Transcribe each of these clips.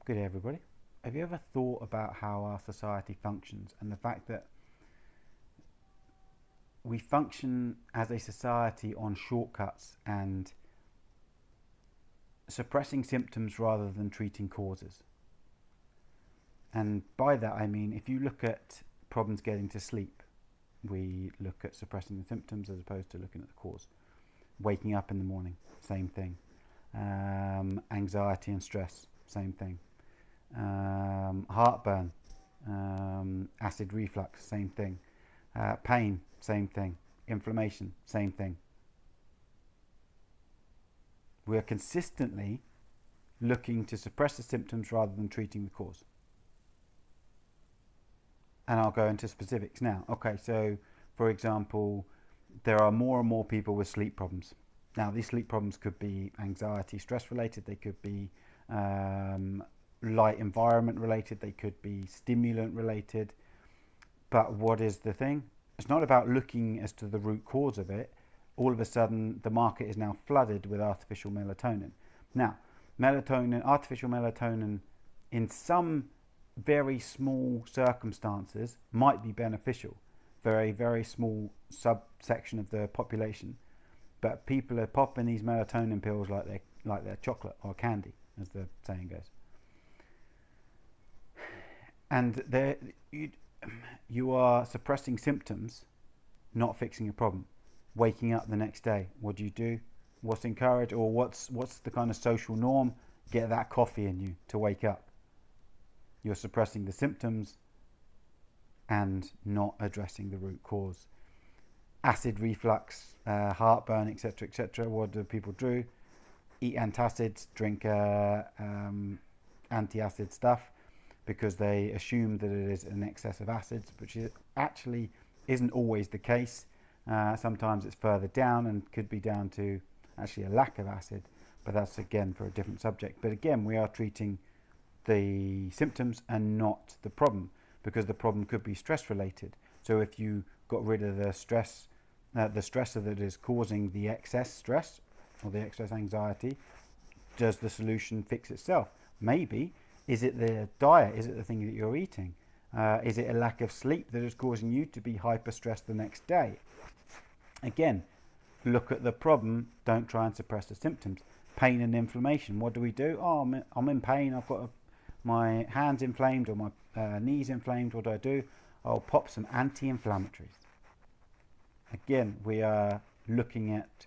Good day, everybody. Have you ever thought about how our society functions and the fact that we function as a society on shortcuts and suppressing symptoms rather than treating causes? And by that I mean, if you look at problems getting to sleep, we look at suppressing the symptoms as opposed to looking at the cause. Waking up in the morning, same thing. Anxiety and stress, same thing. Heartburn, acid reflux, same thing. Pain, same thing. Inflammation, same thing. We are consistently looking to suppress the symptoms rather than treating the cause. And I'll go into specifics now. Okay, so for example, there are more and more people with sleep problems. Now, these sleep problems could be anxiety, stress related, they could be light environment related, they could be stimulant related. But what is the thing? It's not about looking as to the root cause of it. All of a sudden, the market is now flooded with artificial melatonin. Now, artificial melatonin, in some very small circumstances, might be beneficial. Very, very small subsection of the population. But people are popping these melatonin pills like they're chocolate or candy, as the saying goes. And you are suppressing symptoms, not fixing a problem. Waking up the next day, what do? What's encouraged, or what's the kind of social norm? Get that coffee in you to wake up. You're suppressing the symptoms and not addressing the root cause. Acid reflux, heartburn, etc., etc. What do people do? Eat antacids, drink anti-acid stuff, because they assume that it is an excess of acids, which actually isn't always the case. Sometimes it's further down and could be down to actually a lack of acid, but that's again for a different subject. But again, we are treating the symptoms and not the problem, because the problem could be stress related. So if you got rid of the stressor that is causing the excess stress or the excess anxiety, does the solution fix itself? Maybe. Is it the diet? Is it the thing that you're eating? Is it a lack of sleep that is causing you to be hyper stressed the next day? Again, look at the problem, don't try and suppress the symptoms. Pain and inflammation, what do? Oh, I'm in pain, I've got my hands inflamed or my knees inflamed. What do? I'll pop some anti-inflammatories. Again, we are looking at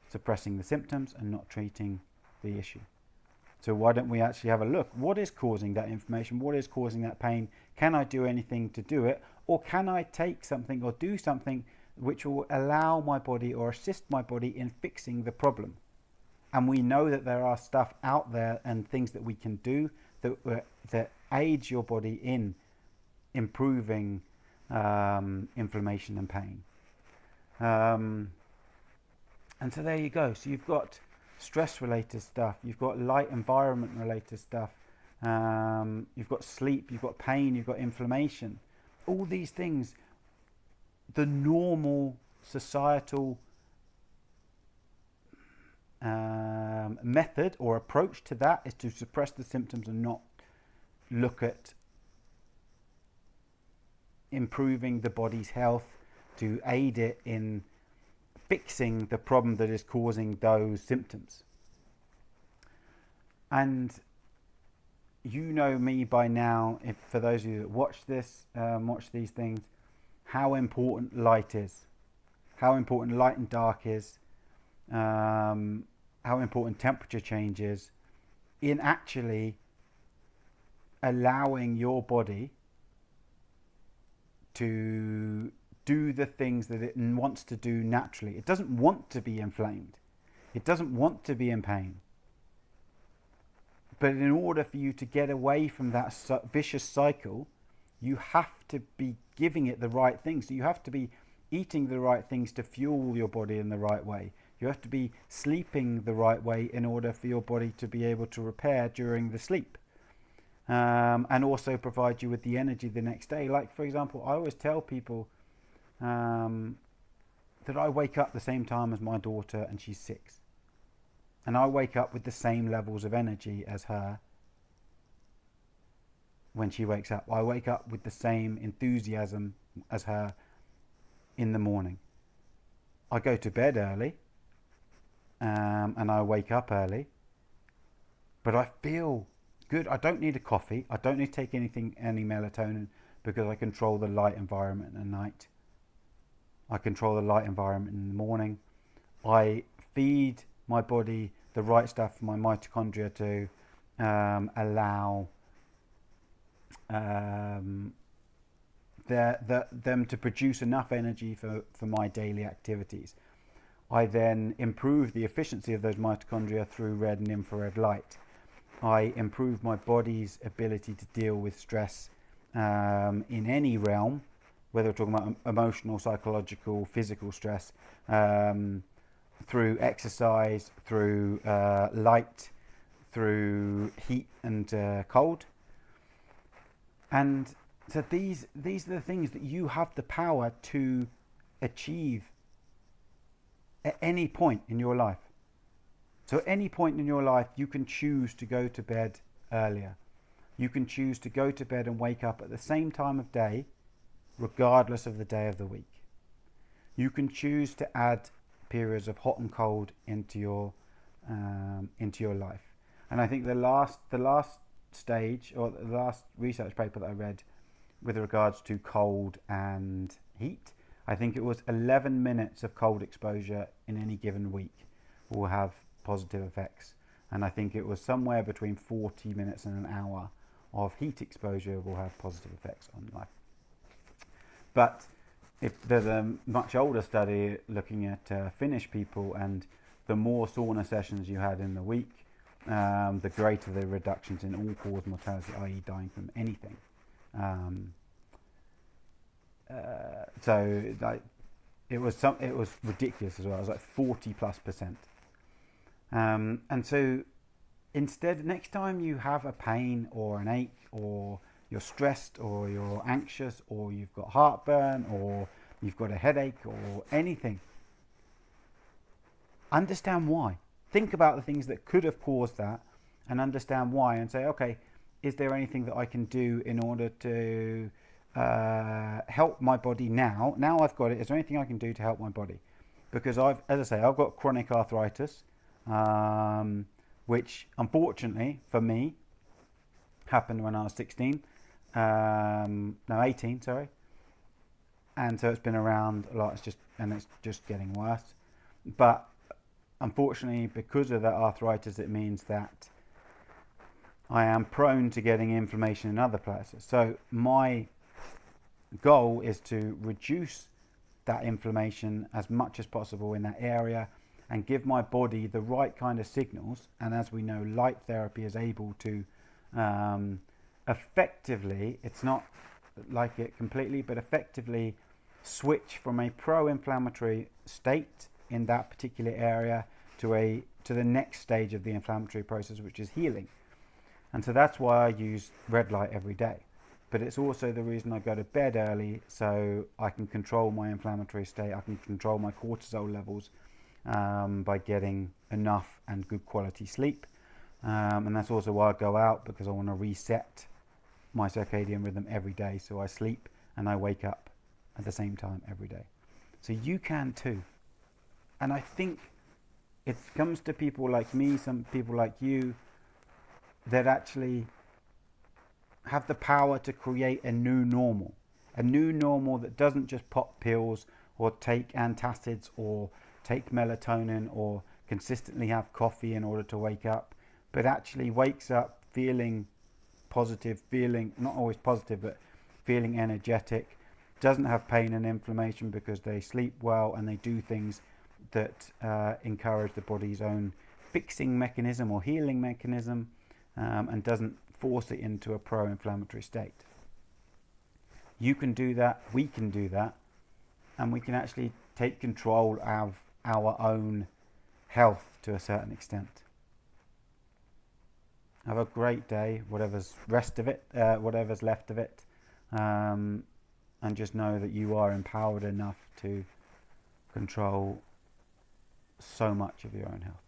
suppressing the symptoms and not treating the issue. So why don't we actually have a look? What is causing that inflammation? What is causing that pain? Can I do anything to do it? Or can I take something or do something which will allow my body or assist my body in fixing the problem? And we know that there are stuff out there and things that we can do that aids your body in improving inflammation and pain. And so there you go. So you've got stress related stuff, you've got light environment related stuff, you've got sleep, you've got pain, you've got inflammation. All these things, the normal societal method or approach to that is to suppress the symptoms and not look at improving the body's health to aid it in fixing the problem that is causing those symptoms. And you know me by now, for those of you that watch this, watch these things, how important light is, how important light and dark is, how important temperature change is in actually allowing your body to do the things that it wants to do naturally. It doesn't want to be inflamed. It doesn't want to be in pain. But in order for you to get away from that vicious cycle, you have to be giving it the right things. So you have to be eating the right things to fuel your body in the right way. You have to be sleeping the right way in order for your body to be able to repair during the sleep. And also provide you with the energy the next day. Like, for example, I always tell people that I wake up the same time as my daughter and she's 6. And I wake up with the same levels of energy as her when she wakes up. I wake up with the same enthusiasm as her in the morning. I go to bed early, and I wake up early, but I feel good. I don't need a coffee. I don't need to take any melatonin, because I control the light environment at night. I control the light environment in the morning. I feed my body the right stuff for my mitochondria to allow them to produce enough energy for my daily activities. I then improve the efficiency of those mitochondria through red and infrared light. I improve my body's ability to deal with stress in any realm, whether we're talking about emotional, psychological, physical stress, through exercise, through light, through heat and cold. And so these are the things that you have the power to achieve at any point in your life. So at any point in your life, you can choose to go to bed earlier. You can choose to go to bed and wake up at the same time of day, regardless of the day of the week. You can choose to add periods of hot and cold into your life. And I think the last stage, or the last research paper that I read with regards to cold and heat, I think it was 11 minutes of cold exposure in any given week will have positive effects. And I think it was somewhere between 40 minutes and an hour of heat exposure will have positive effects on life. But if there's a much older study looking at Finnish people, and the more sauna sessions you had in the week, the greater the reductions in all-cause mortality, i.e. dying from anything. So like, it was ridiculous as well. It was like 40+%. And so instead, next time you have a pain or an ache, or you're stressed, or you're anxious, or you've got heartburn, or you've got a headache, or anything, understand why. Think about the things that could have caused that, and understand why, and say, okay, is there anything that I can do in order to help my body now? Now I've got it. Is there anything I can do to help my body? Because I've got chronic arthritis, which unfortunately for me happened when I was 18, sorry. And so it's been around a lot. It's just getting worse. But unfortunately, because of that arthritis, it means that I am prone to getting inflammation in other places. So my goal is to reduce that inflammation as much as possible in that area, and give my body the right kind of signals. And as we know, light therapy is able to effectively, it's not like it completely, but effectively switch from a pro-inflammatory state in that particular area to the next stage of the inflammatory process, which is healing. And so that's why I use red light every day. But it's also the reason I go to bed early, so I can control my inflammatory state. I can control my cortisol levels by getting enough and good quality sleep. And that's also why I go out, because I want to reset my circadian rhythm every day. So I sleep and I wake up at the same time every day. So you can too. And I think it comes to people like me, some people like you, that actually have the power to create a new normal that doesn't just pop pills or take antacids or take melatonin or consistently have coffee in order to wake up, but actually wakes up feeling positive, feeling not always positive, but feeling energetic, doesn't have pain and inflammation because they sleep well and they do things that encourage the body's own fixing mechanism or healing mechanism, and doesn't force it into a pro-inflammatory state. You can do that, we can do that, and we can actually take control of our own health to a certain extent. Have a great day, whatever's left of it, and just know that you are empowered enough to control so much of your own health.